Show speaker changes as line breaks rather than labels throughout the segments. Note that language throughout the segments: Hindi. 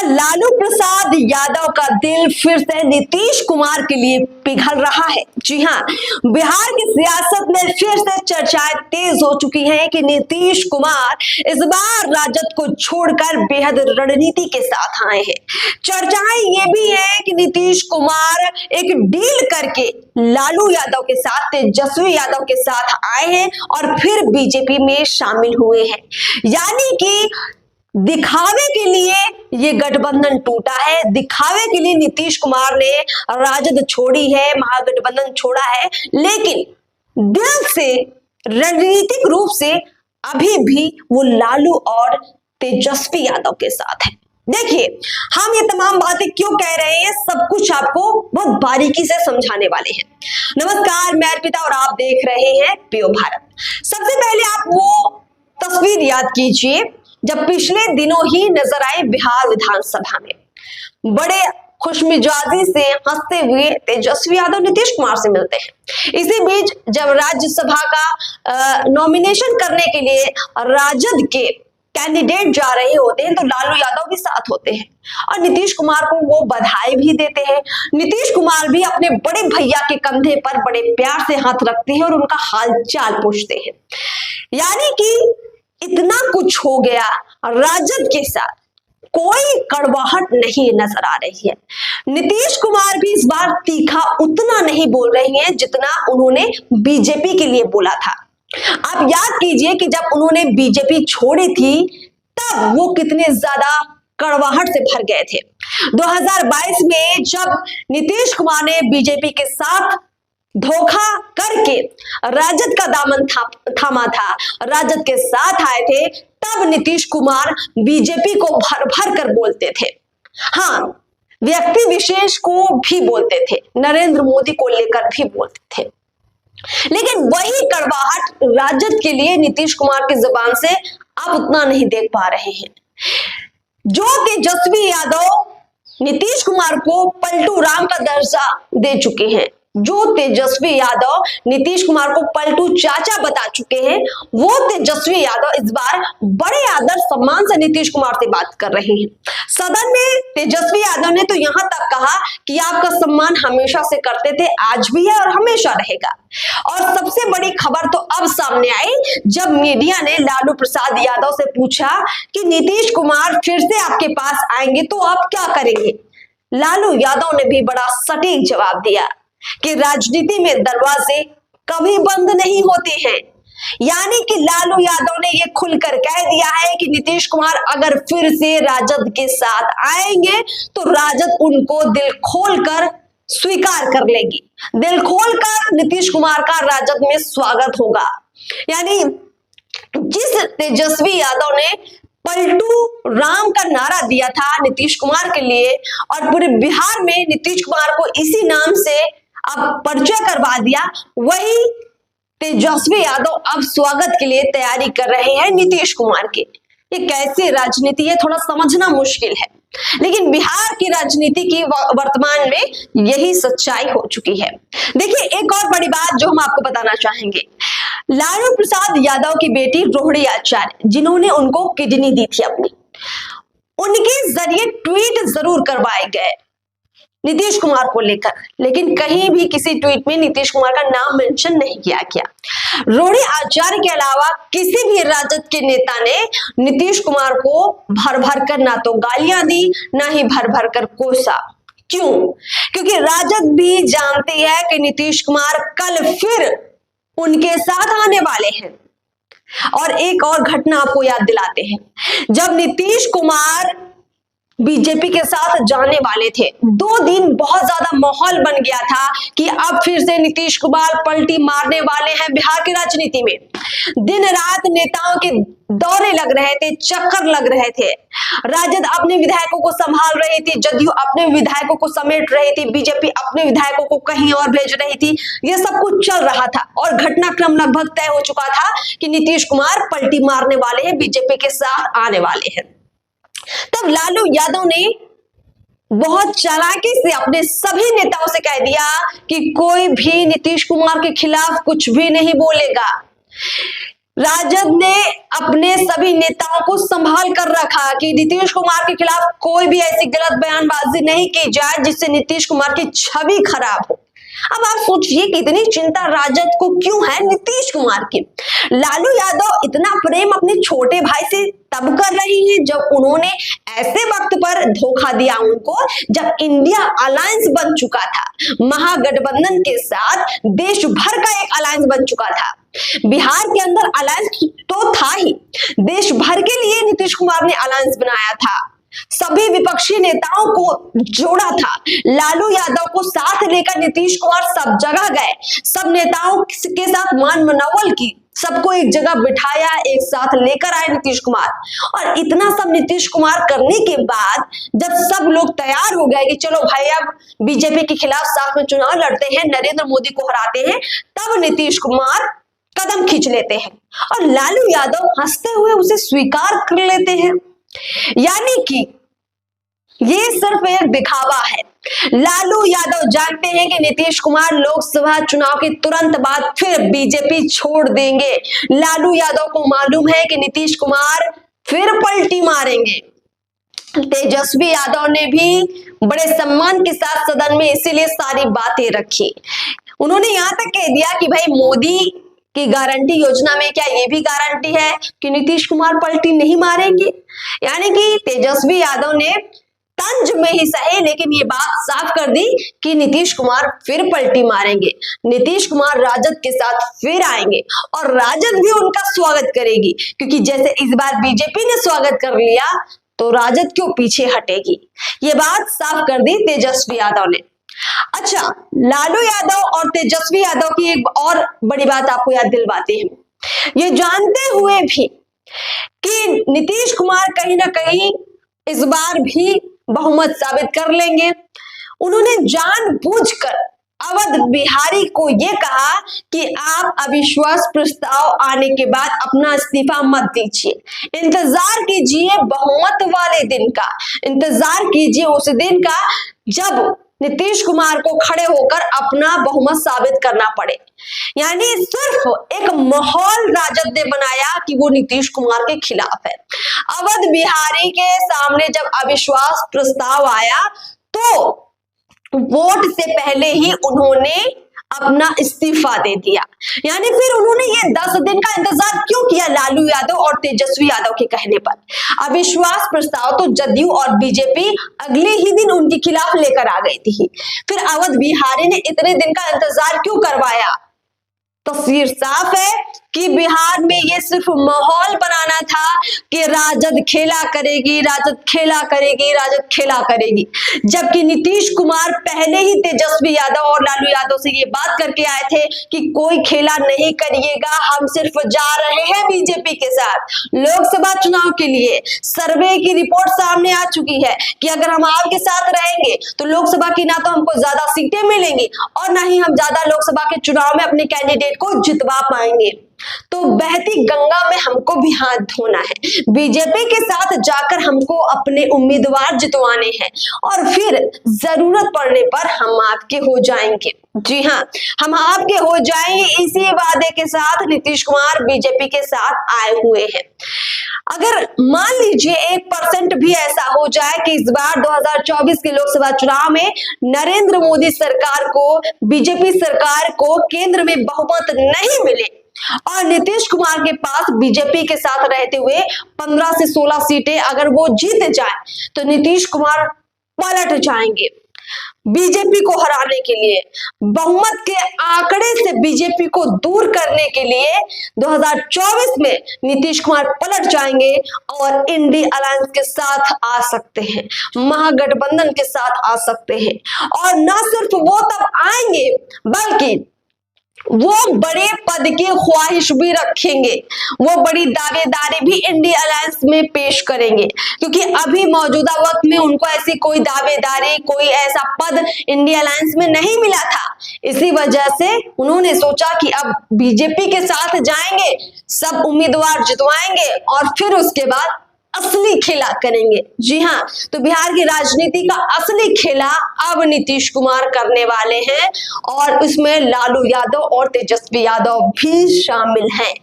लालू प्रसाद यादव का दिल फिर से नीतीश कुमार के लिए पिघल रहा है। जी हाँ, बिहार की सियासत में फिर से चर्चाएं तेज हो चुकी हैं कि नीतीश कुमार इस बार राजद को छोड़कर बेहद रणनीति के साथ आए हैं। चर्चाएं ये भी है कि नीतीश कुमार एक डील करके लालू यादव के साथ, तेजस्वी यादव के साथ आए हैं और फिर बीजेपी में शामिल हुए हैं। यानी कि दिखावे के लिए ये गठबंधन टूटा है, दिखावे के लिए नीतीश कुमार ने राजद छोड़ी है, महागठबंधन छोड़ा है, लेकिन दिल से, रणनीतिक रूप से अभी भी वो लालू और तेजस्वी यादव के साथ है। देखिए, हम ये तमाम बातें क्यों कह रहे हैं, सब कुछ आपको बहुत बारीकी से समझाने वाले हैं। नमस्कार, मैं अर्पिता और आप देख रहे हैं पियो भारत। सबसे पहले आप वो तस्वीर याद कीजिए जब पिछले दिनों ही नजर आए बिहार विधानसभा में। बड़े खुशमिजाजी से हंसते हुए तेजस्वी यादव नीतीश कुमार से मिलते हैं। इसी बीच जब राज्यसभा का नॉमिनेशन करने के लिए राजद के कैंडिडेट जा रहे होते हैं तो लालू यादव भी साथ होते हैं और नीतीश कुमार को वो बधाई भी देते हैं। नीतीश कुमार भी अपने बड़े भैया के कंधे पर बड़े प्यार से हाथ रखते हैं और उनका हालचाल पूछते हैं। यानी कि इतना कुछ हो गया, राजद के साथ कोई कड़वाहट नहीं नजर आ रही है। नीतीश कुमार भी इस बार तीखा उतना नहीं बोल रहे हैं जितना उन्होंने बीजेपी के लिए बोला था। आप याद कीजिए कि जब उन्होंने बीजेपी छोड़ी थी तब वो कितने ज्यादा कड़वाहट से भर गए थे। 2022 में जब नीतीश कुमार ने बीजेपी के साथ धोखा करके राजद का दामन थामा था, राजद के साथ आए थे, तब नीतीश कुमार बीजेपी को भर भर कर बोलते थे। हाँ, व्यक्ति विशेष को भी बोलते थे, नरेंद्र मोदी को लेकर भी बोलते थे, लेकिन वही कड़वाहट राजद के लिए नीतीश कुमार की जुबान से आप उतना नहीं देख पा रहे हैं। जो तेजस्वी यादव नीतीश कुमार को पलटू राम का दर्जा दे चुके हैं, जो तेजस्वी यादव नीतीश कुमार को पलटू चाचा बता चुके हैं, वो तेजस्वी यादव इस बार बड़े आदर सम्मान से नीतीश कुमार से बात कर रहे हैं। सदन में तेजस्वी यादव ने तो यहां तक कहा कि आपका सम्मान हमेशा से करते थे, आज भी है और हमेशा रहेगा। और सबसे बड़ी खबर तो अब सामने आई जब मीडिया ने लालू प्रसाद यादव से पूछा कि नीतीश कुमार फिर से आपके पास आएंगे तो आप क्या करेंगे। लालू यादव ने भी बड़ा सटीक जवाब दिया कि राजनीति में दरवाजे कभी बंद नहीं होते हैं। यानी कि लालू यादव ने ये खुलकर कह दिया है कि नीतीश कुमार अगर फिर से राजद के साथ आएंगे तो राजद उनको दिल खोलकर स्वीकार कर लेगी, दिल खोलकर नीतीश कुमार का राजद में स्वागत होगा। यानी जिस तेजस्वी यादव ने पलटू राम का नारा दिया था नीतीश कुमार के लिए और पूरे बिहार में नीतीश कुमार को इसी नाम से अब परिचय करवा दिया, वही तेजस्वी यादव अब स्वागत के लिए तैयारी कर रहे हैं नीतीश कुमार के। ये कैसी राजनीति है, थोड़ा समझना मुश्किल है, लेकिन बिहार की राजनीति की वर्तमान में यही सच्चाई हो चुकी है। देखिए, एक और बड़ी बात जो हम आपको बताना चाहेंगे, लालू प्रसाद यादव की बेटी रोहिणी आचार्य, जिन्होंने उनको किडनी दी थी अपनी, उनके जरिए ट्वीट जरूर करवाए गए नीतीश कुमार को लेकर, लेकिन कहीं भी किसी ट्वीट में नीतीश कुमार का नाम मेंशन नहीं किया गया। रोहिणी आचार्य के अलावा किसी भी राजद के नेता ने नीतीश कुमार को भर भर कर ना तो गालियां दी, ना ही भर भर कर कोसा। क्यों? क्योंकि राजद भी जानती है कि नीतीश कुमार कल फिर उनके साथ आने वाले हैं। और एक और घटना आपको याद दिलाते हैं, जब नीतीश कुमार बीजेपी के साथ जाने वाले थे, 2 दिन बहुत ज्यादा माहौल बन गया था कि अब फिर से नीतीश कुमार पलटी मारने वाले हैं बिहार की राजनीति में। दिन रात नेताओं के दौरे लग रहे थे, चक्कर लग रहे थे, राजद अपने विधायकों को संभाल रही थी, जदयू अपने विधायकों को समेट रही थी, बीजेपी अपने विधायकों को कहीं और भेज रही थी। ये सब कुछ चल रहा था और घटनाक्रम लगभग तय हो चुका था कि नीतीश कुमार पलटी मारने वाले हैं, बीजेपी के साथ आने वाले हैं। तब लालू यादव ने बहुत चालाकी से अपने सभी नेताओं से कह दिया कि कोई भी नीतीश कुमार के खिलाफ कुछ भी नहीं बोलेगा। राजद ने अपने सभी नेताओं को संभाल कर रखा कि नीतीश कुमार के खिलाफ कोई भी ऐसी गलत बयानबाजी नहीं की जाए जिससे नीतीश कुमार की छवि खराब हो। अब आप सोचिए कि इतनी चिंता राजद को क्यों है नीतीश कुमार की। लालू यादव इतना प्रेम अपने छोटे भाई से तब कर रही हैं जब उन्होंने ऐसे वक्त पर धोखा दिया उनको, जब इंडिया अलायंस बन चुका था, महागठबंधन के साथ देश भर का एक अलायंस बन चुका था। बिहार के अंदर अलायंस तो था ही, देश भर के लिए नीतीश कुमार ने अलायंस बनाया था, सभी विपक्षी नेताओं को जोड़ा था। लालू यादव को साथ लेकर नीतीश कुमार सब जगह गए, सब नेताओं के साथ मान मनौवल की, सबको एक जगह बिठाया, एक साथ लेकर आए नीतीश कुमार। और इतना सब नीतीश कुमार करने के बाद जब सब लोग तैयार हो गए कि चलो भाई अब बीजेपी के खिलाफ साथ में चुनाव लड़ते हैं, नरेंद्र मोदी को हराते हैं, तब नीतीश कुमार कदम खींच लेते हैं और लालू यादव हंसते हुए उसे स्वीकार कर लेते हैं। यानी कि ये सिर्फ एक दिखावा है। लालू यादव जानते हैं कि नीतीश कुमार लोकसभा चुनाव के तुरंत बाद फिर बीजेपी छोड़ देंगे। लालू यादव को मालूम है कि नीतीश कुमार फिर पलटी मारेंगे। तेजस्वी यादव ने भी बड़े सम्मान के साथ सदन में इसीलिए सारी बातें रखी। उन्होंने यहां तक कह दिया कि भाई मोदी की गारंटी योजना में क्या ये भी गारंटी है कि नीतीश कुमार पलटी नहीं मारेंगे। यानी कि तेजस्वी यादव ने तंज में ही सही लेकिन ये बात साफ कर दी कि नीतीश कुमार फिर पलटी मारेंगे, नीतीश कुमार राजद के साथ फिर आएंगे और राजद भी उनका स्वागत करेगी, क्योंकि जैसे इस बार बीजेपी ने स्वागत कर लिया तो राजद क्यों पीछे हटेगी। ये बात साफ कर दी तेजस्वी यादव ने। अच्छा, लालू यादव और तेजस्वी यादव की एक और बड़ी बात आपको याद दिलवाते हैं। ये जानते हुए भी कि नीतीश कुमार कहीं ना कहीं इस बार भी बहुमत साबित कर लेंगे, उन्होंने जानबूझकर अवध बिहारी को यह कहा कि आप अविश्वास प्रस्ताव आने के बाद अपना इस्तीफा मत दीजिए, इंतजार कीजिए बहुमत वाले दिन का, इंतजार कीजिए उस दिन का जब नीतीश कुमार को खड़े होकर अपना बहुमत साबित करना पड़े। यानी सिर्फ एक माहौल राजद ने बनाया कि वो नीतीश कुमार के खिलाफ है। अवध बिहारी के सामने जब अविश्वास प्रस्ताव आया तो वोट से पहले ही उन्होंने अपना इस्तीफा दे दिया। यानी फिर उन्होंने ये 10 दिन का इंतजार क्यों किया लालू यादव और तेजस्वी यादव के कहने पर। अविश्वास प्रस्ताव तो जदयू और बीजेपी अगले ही दिन उनके खिलाफ लेकर आ गई थी, फिर अवध बिहारी ने इतने दिन का इंतजार क्यों करवाया। तस्वीर साफ है कि बिहार में ये सिर्फ माहौल बनाना था कि राजद खेला करेगी, राजद खेला करेगी, राजद खेला करेगी, जबकि नीतीश कुमार पहले ही तेजस्वी यादव और लालू यादव से ये बात करके आए थे कि कोई खेला नहीं करिएगा, हम सिर्फ जा रहे हैं बीजेपी के साथ लोकसभा चुनाव के लिए। सर्वे की रिपोर्ट सामने आ चुकी है कि अगर हम आपके साथ रहेंगे तो लोकसभा की ना तो हमको ज्यादा सीटें मिलेंगी और ना ही हम ज्यादा लोकसभा के चुनाव में अपने कैंडिडेट को जितवा पाएंगे। तो बहती गंगा में हमको भी हाथ धोना है, बीजेपी के साथ जाकर हमको अपने उम्मीदवार जितवाने हैं और फिर जरूरत पड़ने पर हम आपके हो जाएंगे। जी हाँ, हम आपके हो जाएंगे, इसी वादे के साथ नीतीश कुमार बीजेपी के साथ आए हुए हैं। अगर मान लीजिए 1% भी ऐसा हो जाए कि इस बार 2024 के लोकसभा चुनाव में नरेंद्र मोदी सरकार को, बीजेपी सरकार को केंद्र में बहुमत नहीं मिले और नीतीश कुमार के पास बीजेपी के साथ रहते हुए 15 से 16 सीटें अगर वो जीत जाए तो नीतीश कुमार पलट जाएंगे बीजेपी को हराने के लिए। बहुमत के आंकड़े से बीजेपी को दूर करने के लिए 2024 में नीतीश कुमार पलट जाएंगे और इंडिया अलायंस के साथ आ सकते हैं, महागठबंधन के साथ आ सकते हैं। और न सिर्फ वो तब आएंगे बल्कि वो बड़े पद की ख्वाहिश भी रखेंगे, वो बड़ी दावेदारी भी इंडिया अलायंस में पेश करेंगे, क्योंकि अभी मौजूदा वक्त में उनको ऐसी कोई दावेदारी, कोई ऐसा पद इंडिया अलायंस में नहीं मिला था। इसी वजह से उन्होंने सोचा कि अब बीजेपी के साथ जाएंगे, सब उम्मीदवार जितवाएंगे और फिर उसके बाद असली खेला करेंगे। जी हाँ, तो बिहार की राजनीति का असली खेला अब नीतीश कुमार करने वाले हैं और इसमें लालू यादव और तेजस्वी यादव भी शामिल हैं।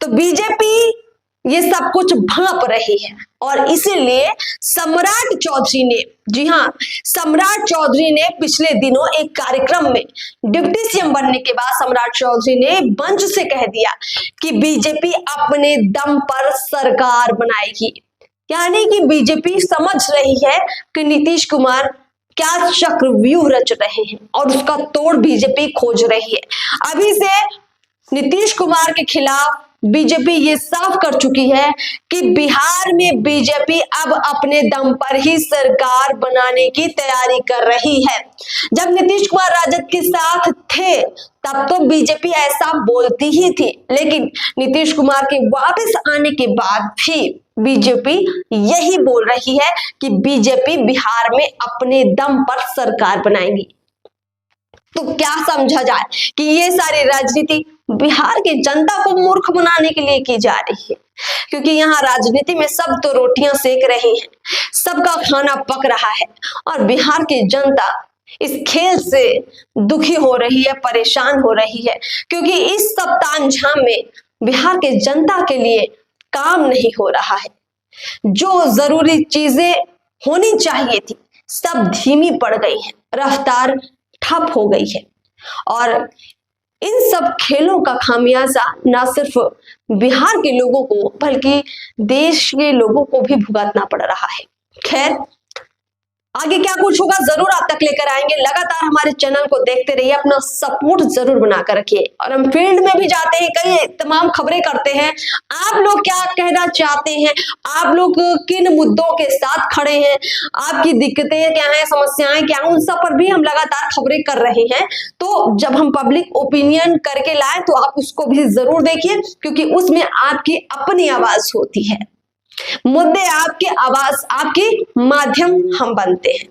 तो बीजेपी ये सब कुछ भांप रही है और इसीलिए सम्राट चौधरी ने, जी हाँ, सम्राट चौधरी ने पिछले दिनों एक कार्यक्रम में डिप्टी सीएम बनने के बाद सम्राट चौधरी ने मंच से कह दिया कि बीजेपी अपने दम पर सरकार बनाएगी। यानी कि बीजेपी समझ रही है कि नीतीश कुमार क्या चक्रव्यूह रच रहे हैं और उसका तोड़ बीजेपी खोज रही है। अभी से नीतीश कुमार के खिलाफ बीजेपी ये साफ कर चुकी है कि बिहार में बीजेपी अब अपने दम पर ही सरकार बनाने की तैयारी कर रही है। जब नीतीश कुमार राजद के साथ थे तब तो बीजेपी ऐसा बोलती ही थी, लेकिन नीतीश कुमार के वापस आने के बाद भी बीजेपी यही बोल रही है कि बीजेपी बिहार में अपने दम पर सरकार बनाएगी। तो क्या समझा जाए कि ये सारी राजनीति बिहार की जनता को मूर्ख बनाने के लिए की जा रही है, क्योंकि यहाँ राजनीति में सब तो रोटियां सेक रहे हैं, सबका खाना पक रहा है और बिहार की जनता इस खेल से दुखी हो रही है, परेशान हो रही है, क्योंकि इस सब तामझाम में बिहार के जनता के लिए काम नहीं हो रहा है। जो जरूरी चीजें होनी चाहिए थी सब धीमी पड़ गई है, रफ्तार ठप हो गई है और इन सब खेलों का खामियाजा ना सिर्फ बिहार के लोगों को बल्कि देश के लोगों को भी भुगतना पड़ रहा है। खैर, आगे क्या कुछ होगा जरूर आप तक लेकर आएंगे। लगातार हमारे चैनल को देखते रहिए, अपना सपोर्ट जरूर बनाकर रखिए और हम फील्ड में भी जाते हैं, कई तमाम खबरें करते हैं। आप लोग क्या कहना चाहते हैं, आप लोग किन मुद्दों के साथ खड़े हैं, आपकी दिक्कतें क्या हैं, समस्याएं क्या हैं, उन सब पर भी हम लगातार खबरें कर रहे हैं। तो जब हम पब्लिक ओपिनियन करके लाए तो आप उसको भी जरूर देखिए, क्योंकि उसमें आपकी अपनी आवाज होती है। मुद्दे आपके, आवाज आपकी, माध्यम हम बनते हैं।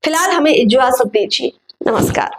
फिलहाल हमें इजाजत दीजिए। नमस्कार।